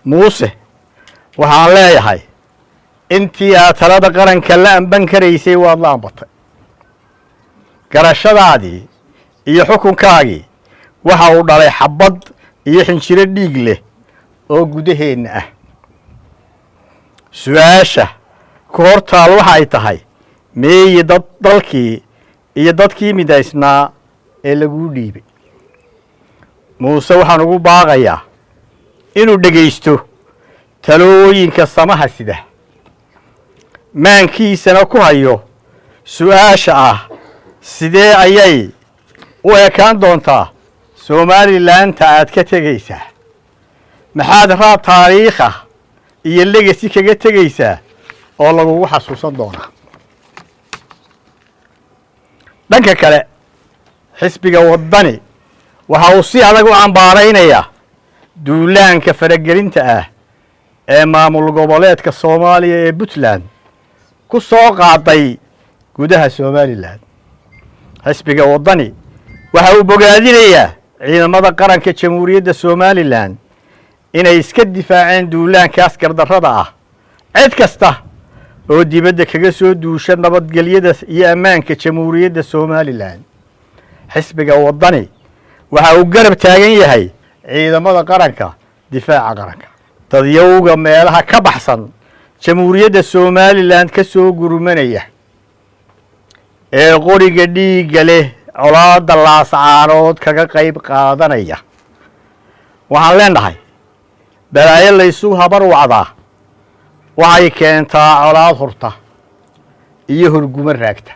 muuse waxaan leeyahay intii aad talada qaranka la amban karaysay waad la ambatay garashadaadii iyo xukunkaagii waxa uu dhalay xabad iyo xinjiro dhiig leh oo gudaheenna ah su'aasha ku hortaal waxa ay tahay meeyi dalkii iyo dadkii midaysnaa ee laguu dhiibay muuse waxaan ugu baaqayaa inuu dhegaysto talooyinka samaha sida maankiisana ku hayo su'aasha ah sidee ayay u ekaan doontaa Somaliland aad ka tegaysaa maxaad raad taariikh ah iyo legacy kaga tegaysaa oo lagu xasuusan doonaa dhanka kale xisbiga wadani waxa uu si adag u cambaaraynayaa duulaanka faragelinta ah ee maamul goboleedka Soomaaliya ee Puntland ku soo qaaday gudaha Somaliland xisbiga wadani waxa uu bogaadinayaa ciidamada qaranka Jamhuuriyadda Somaliland inay iska difaaceen duulaankaas gardarrada ah cid kasta oo dibadda kaga soo duusha nabadgelyada iyo ammaanka Jamhuuriyadda Somaliland xisbiga wadani waxa uu garab taagan yahay ciidamada qaranka difaaca qaranka tadyowga meelaha ka baxsan Jamhuuriyadda Somaliland ka soo gurumanaya ee qoriga dhiigga leh colaadda laascaarood kaga qayb qaadanaya waxaan leenahay balaayo laysu habar wacdaa waxay keentaa colaad hurta iyo hurgumo raagta